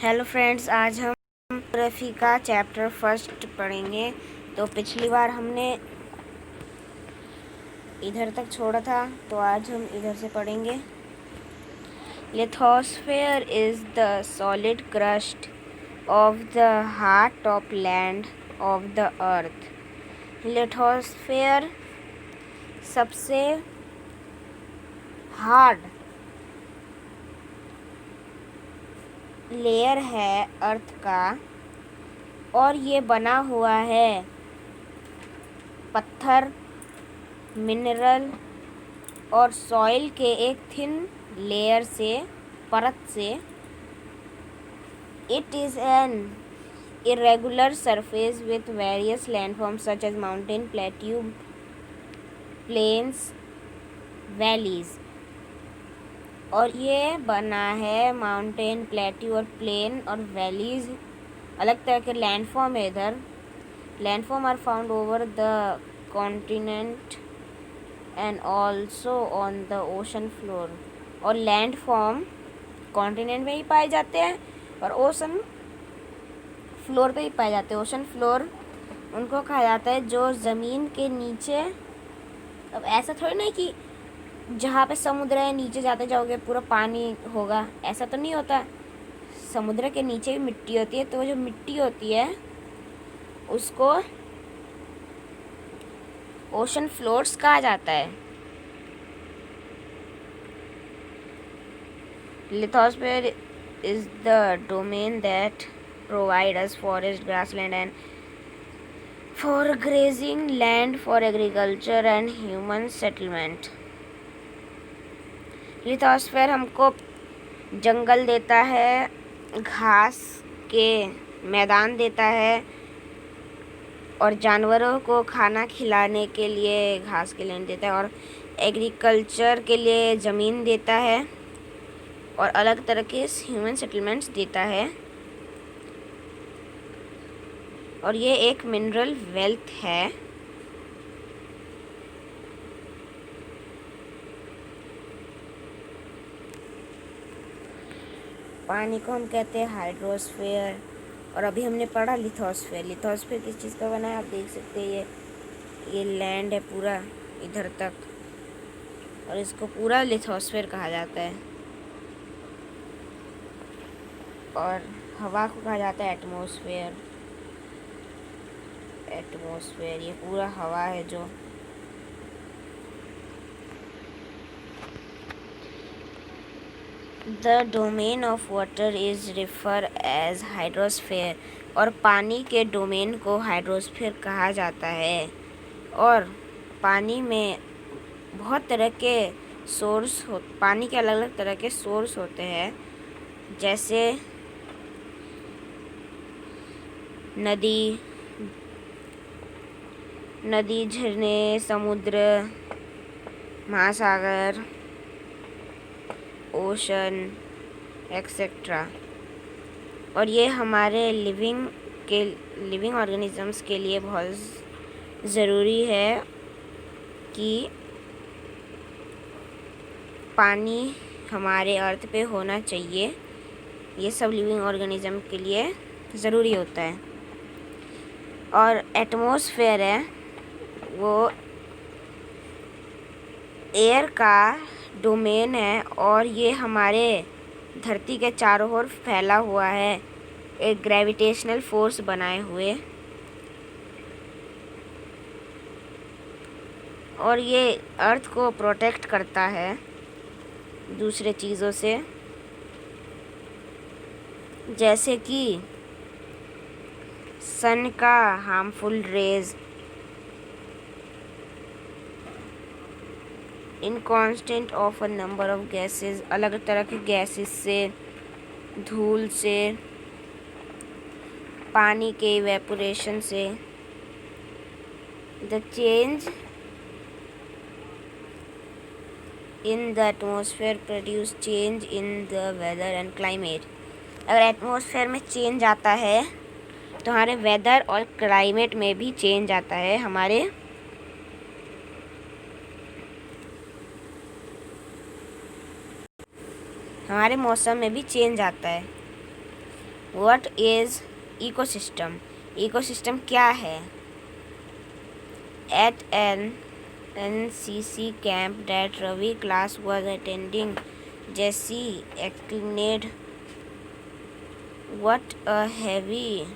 Hello friends, आज हम geography का चैप्टर फर्स्ट पढ़ेंगे। तो पिछली बार हमने इधर तक छोड़ा था, तो आज हम इधर से पढ़ेंगे। Lithosphere is the solid crust of the heart top land of the earth. Lithosphere सबसे हार्ड लेयर है अर्थ का, और ये बना हुआ है पत्थर, मिनरल और सॉइल के एक थिन लेयर से, परत से। It is an irregular surface with various landforms such as mountain, plateau, plains, valleys। और ये बना है माउंटेन, प्लेट्यू और प्लेन और वैलीज, अलग तरह के लैंडफॉर्म है इधर। Landform are found over the continent and also on the ocean floor. और लैंड फॉर्म कॉन्टिनेंट में ही पाए जाते हैं और ओशन फ्लोर पे ही पाए जाते हैं। ओशन फ्लोर उनको कहा जाता है जो ज़मीन के नीचे। अब ऐसा थोड़ी ना कि जहाँ पे समुद्र है नीचे जाते जाओगे पूरा पानी होगा, ऐसा तो नहीं होता। समुद्र के नीचे भी मिट्टी होती है, तो वो जो मिट्टी होती है उसको ओशन फ्लोर्स कहा जाता है। Lithosphere is the domain that provide us forest, grassland and for grazing land for agriculture and human settlement। Lithosphere हमको जंगल देता है, घास के मैदान देता है और जानवरों को खाना खिलाने के लिए घास के लैंड देता है, और एग्रीकल्चर के लिए ज़मीन देता है, और अलग तरह के ह्यूमन सेटलमेंट्स देता है। और ये एक मिनरल वेल्थ है। पानी को हम कहते हैं हाइड्रोस्फीयर, और अभी हमने पढ़ा लिथोस्फीयर। लिथोस्फीयर किस चीज़ का बना है आप देख सकते हैं। ये लैंड है पूरा इधर तक, और इसको पूरा लिथोस्फीयर कहा जाता है। और हवा को कहा जाता है एटमॉस्फेयर। एटमॉस्फेयर ये पूरा हवा है जो the domain of water is refer as hydrosphere. और पानी के डोमेन को हाइड्रोस्फीयर कहा जाता है। और पानी में बहुत तरह के सोर्स हो, पानी के अलग अलग तरह के सोर्स होते हैं, जैसे नदी, झरने, समुद्र, महासागर, ओशन एक्सेट्रा। और ये हमारे लिविंग ऑर्गेनिजम्स के लिए बहुत ज़रूरी है कि पानी हमारे अर्थ पे होना चाहिए। ये सब लिविंग ऑर्गेनिज्म के लिए ज़रूरी होता है। और एटमॉस्फेयर है वो एयर का डोमेन है, और ये हमारे धरती के चारों ओर फैला हुआ है एक ग्रेविटेशनल फोर्स बनाए हुए। और ये अर्थ को प्रोटेक्ट करता है दूसरे चीज़ों से, जैसे कि सन का harmful rays, in constant of a number of gases, अलग तरह के गैसेस से, धूल से, पानी के इवेपोरेशन से। The change in the atmosphere produce change in the weather and climate. अगर एटमॉस्फेयर में चेंज आता है तो हमारे वेदर और क्लाइमेट में भी चेंज आता है। हमारे मौसम में भी चेंज आता है। What is ecosystem? इकोसिस्टम क्या है? At an NCC camp that Ravi class was attending, Jesse exclaimed, "What a heavy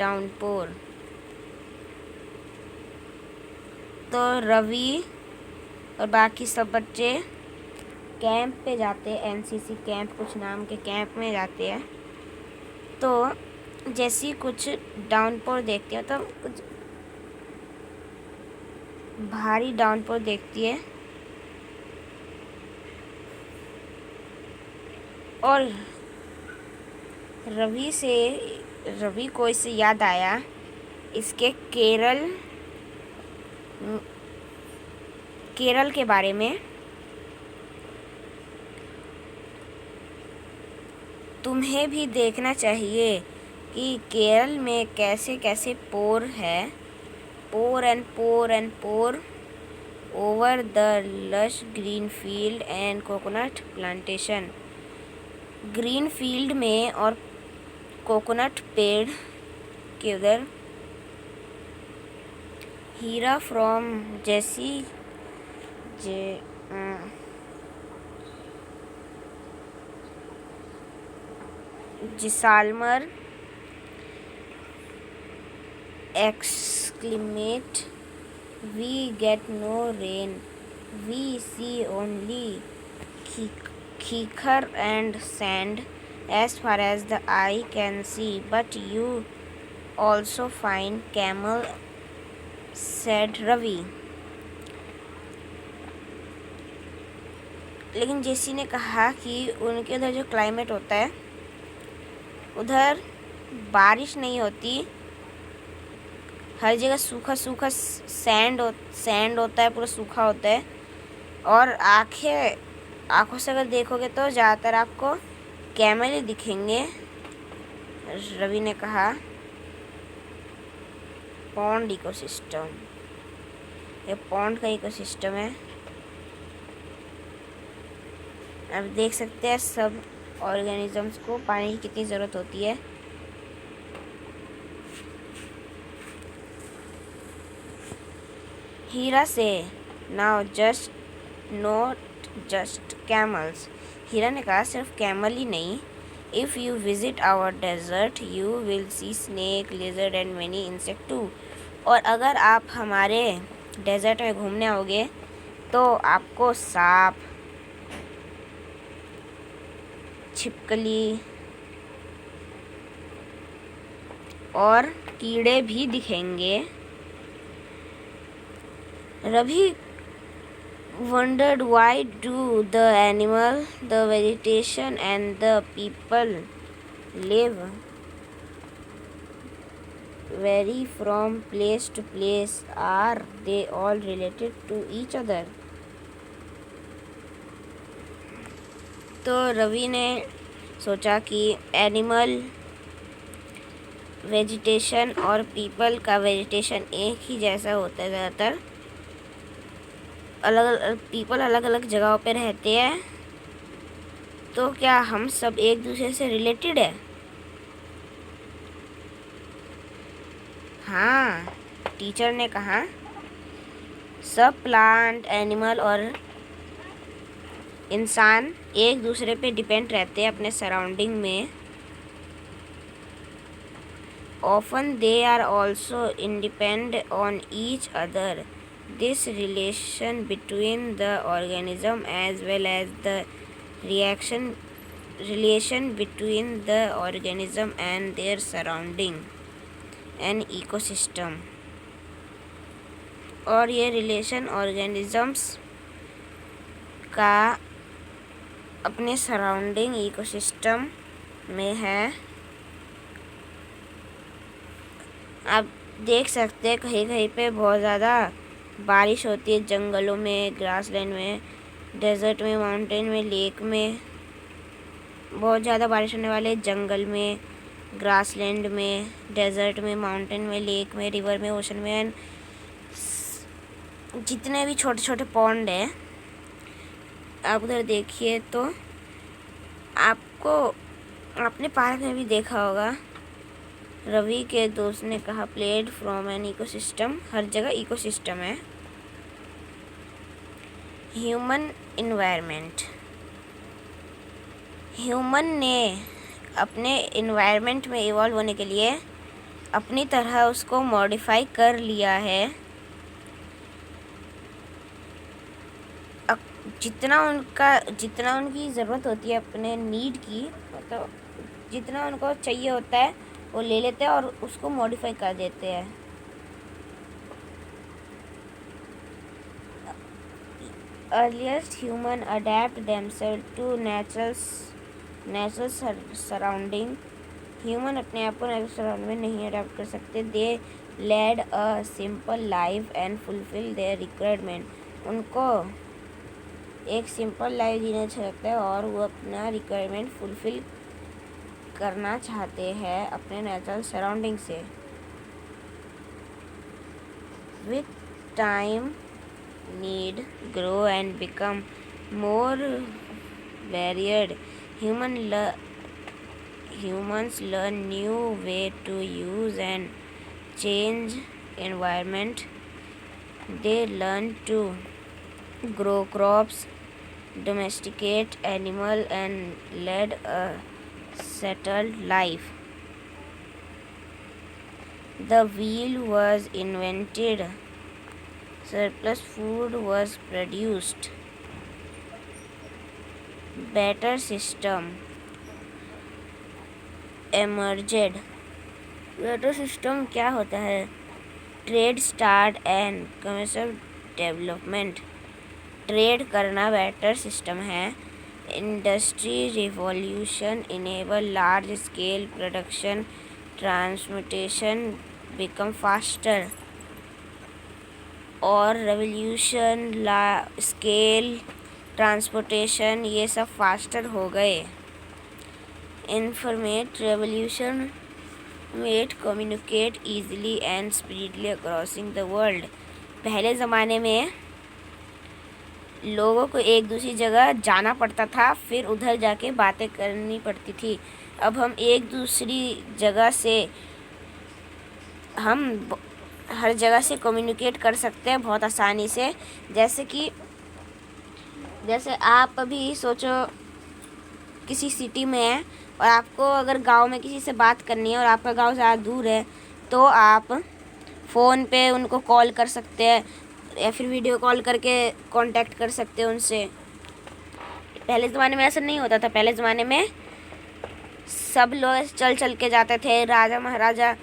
downpour!" तो रवि और बाकी सब बच्चे कैंप पे जाते हैं, NCC कैंप कुछ नाम के कैंप में जाते हैं। तो जैसी कुछ डाउनपोर देखते हैं, तो कुछ भारी डाउनपोर देखती है और रवि को इससे याद आया इसके केरल के बारे में। तुम्हें भी देखना चाहिए कि केरल में कैसे कैसे पोर है, pour and pour and pour over the lush green field and coconut plantation. Green field में और कोकोनट पेड़ के उधर। हीरा फ्रॉम जेसी Jaisalmer exclaimed, "We get no rain. We see only khikar and sand as far as the eye can see. But you also find camel," said Ravi. लेकिन जेसी ने कहा कि उनके उधर जो क्लाइमेट होता है, उधर बारिश नहीं होती, हर जगह सूखा सूखा सैंड होता है, पूरा सूखा होता है। और आँखों से अगर देखोगे तो ज़्यादातर आपको कैमल ही दिखेंगे। रवि ने कहा पॉन्ड इकोसिस्टम, ये पॉन्ड का इकोसिस्टम है। अब देख सकते हैं सब ऑर्गेनिजम्स को पानी की कितनी ज़रूरत होती है। हीरा से now just not just camels. Heera ने कहा सिर्फ कैमल ही नहीं, if you visit our desert you will see snake, lizard and many insect too. और अगर आप हमारे डेजर्ट में घूमने आओगे तो आपको सांप, छिपकली और कीड़े भी दिखेंगे। Ravi wondered why do the animal, the vegetation and the people live vary from place to place? Are they all related to each other? तो रवि ने सोचा कि एनिमल, वेजिटेशन और पीपल का वेजिटेशन एक ही जैसा होता है ज़्यादातर। पीपल अलग अलग जगहों पे रहते हैं, तो क्या हम सब एक दूसरे से रिलेटेड है? हाँ, टीचर ने कहा सब प्लांट, एनिमल और इंसान एक दूसरे पे डिपेंड रहते हैं अपने सराउंडिंग में। Often they are also independent on each other. This relation between the organism as well as the relation between the organism and their surrounding an ecosystem। और ये रिलेशन ऑर्गेनिजम्स का अपने सराउंडिंग इकोसिस्टम में है। आप देख सकते हैं कहीं कहीं पे बहुत ज़्यादा बारिश होती है, जंगलों में, ग्रासलैंड में, डेजर्ट में, माउंटेन में, लेक में। बहुत ज़्यादा बारिश होने वाले जंगल में, ग्रासलैंड में, डेजर्ट में, माउंटेन में, लेक में, रिवर में, ओशन में, जितने भी छोटे छोटे पॉन्ड हैं आप उधर देखिए तो आपको आपने पार्क में भी देखा होगा, रवि के दोस्त ने कहा प्लेड फ्रॉम एन इकोसिस्टम, हर जगह इकोसिस्टम है। ह्यूमन इन्वायरमेंट, ह्यूमन ने अपने इन्वायरमेंट में इवॉल्व होने के लिए अपनी तरह उसको मॉडिफाई कर लिया है। जितना उनकी ज़रूरत होती है अपने नीड की, मतलब जितना उनको चाहिए होता है वो ले लेते हैं और उसको मॉडिफाई कर देते हैं। Earliest human adept themself to natural surrounding, human अपने आप को नेचुरल सराउंडिंग में नहीं अडेप्ट कर सकते। They led a simple life and fulfil their requirement, उनको एक सिंपल लाइफ जीना अच्छा लगता है और वो अपना रिक्वायरमेंट फुलफिल करना चाहते हैं अपने नेचुरल सराउंडिंग से। With time need grow and become more varied, humans learn new way to use and change environment. They learn to grow crops, domesticate animal and lead a settled life. The wheel was invented, surplus food was produced, better system emerged. Better system क्या होता है? Trade start and commercial development, trade करना better system है। Industry revolution enable large scale production, transportation become faster, और revolution scale transportation ये सब faster हो गए। Information revolution made communicate easily and speedily across the world, पहले ज़माने में लोगों को एक दूसरी जगह जाना पड़ता था, फिर उधर जाके बातें करनी पड़ती थी। अब हम एक दूसरी जगह से हम हर जगह से कम्युनिकेट कर सकते हैं बहुत आसानी से। जैसे आप अभी सोचो किसी सिटी में है और आपको अगर गांव में किसी से बात करनी है और आपका गांव ज़्यादा दूर है, तो आप फ़ोन पे उनको कॉल कर सकते हैं या फिर वीडियो कॉल करके कांटेक्ट कर सकते हैं उनसे। पहले ज़माने में ऐसा नहीं होता था। पहले ज़माने में सब लोग चल चल के जाते थे, राजा महाराजा,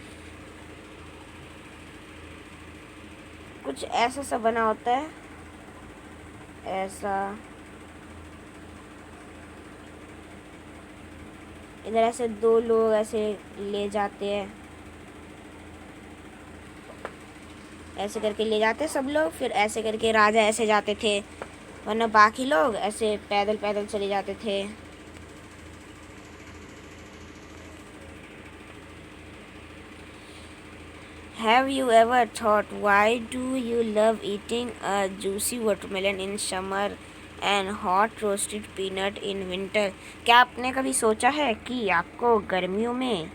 कुछ ऐसा सब बना होता है ऐसा, इधर ऐसे दो लोग ऐसे ले जाते हैं, ऐसे करके ले जाते सब लोग, फिर ऐसे करके राजा ऐसे जाते थे, वरना बाकी लोग ऐसे पैदल पैदल चले जाते थे। Have you ever thought why do you love eating a juicy watermelon in summer and hot roasted peanut in winter? क्या आपने कभी सोचा है कि आपको गर्मियों में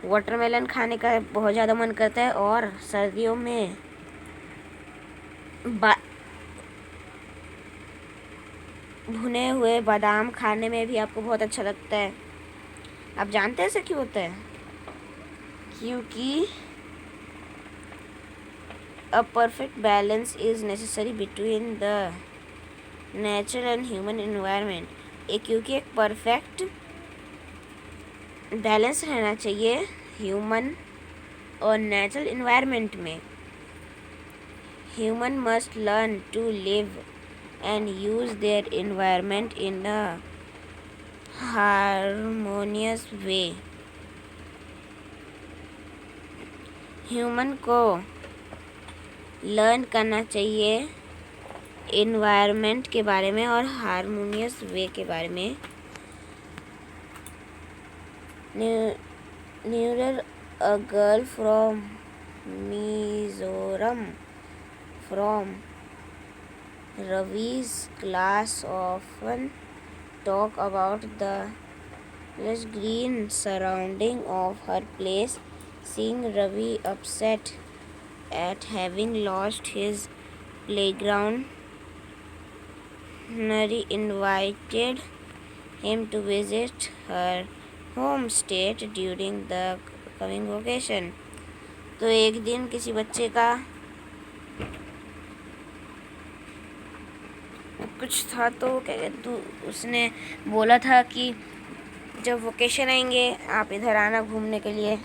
वाटरमेलन खाने का बहुत ज़्यादा मन करता है और सर्दियों में भुने हुए बादाम खाने में भी आपको बहुत अच्छा लगता है? आप जानते हैं ऐसा क्यों होता है? क्योंकि a perfect balance is necessary between the natural and human environment. क्योंकि एक परफेक्ट बैलेंस रहना चाहिए ह्यूमन और नेचुरल इन्वायरमेंट में। Human must learn to live and use their environment in a harmonious way. Human को लर्न करना चाहिए environment के बारे में और हारमोनियस वे के बारे में। Neural a girl from Mizoram from Ravi's class often talk about the lush green surrounding of her place. Seeing Ravi upset at having lost his playground, Nari invited him to visit her home state during the coming vacation. तो एक दिन किसी बच्चे का कुछ था तो तो उसने बोला था कि जब वेकेशन आएंगे आप इधर आना घूमने के लिए.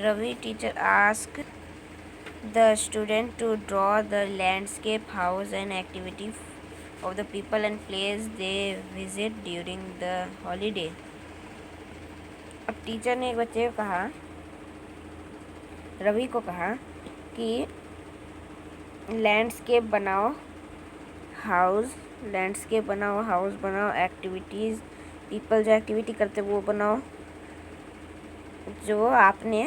Ravi teacher asked the student to draw the landscape, house and activity of the people and place they visit during the holiday. अब टीचर ने एक बच्चे को कहा, रवि को कहा कि लैंडस्केप बनाओ, हाउस बनाओ, एक्टिविटीज़, पीपल जो एक्टिविटी करते वो बनाओ जो आपने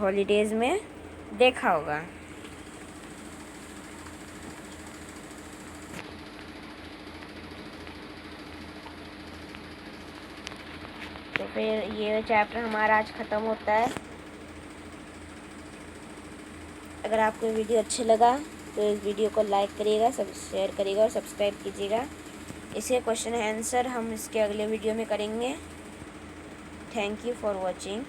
हॉलीडेज़ में देखा होगा. तो फिर ये चैप्टर हमारा आज ख़त्म होता है. अगर आपको वीडियो अच्छे लगा तो इस वीडियो को लाइक करिएगा, शेयर करिएगा और सब्सक्राइब कीजिएगा. इसे क्वेश्चन आंसर हम इसके अगले वीडियो में करेंगे. Thank you for watching.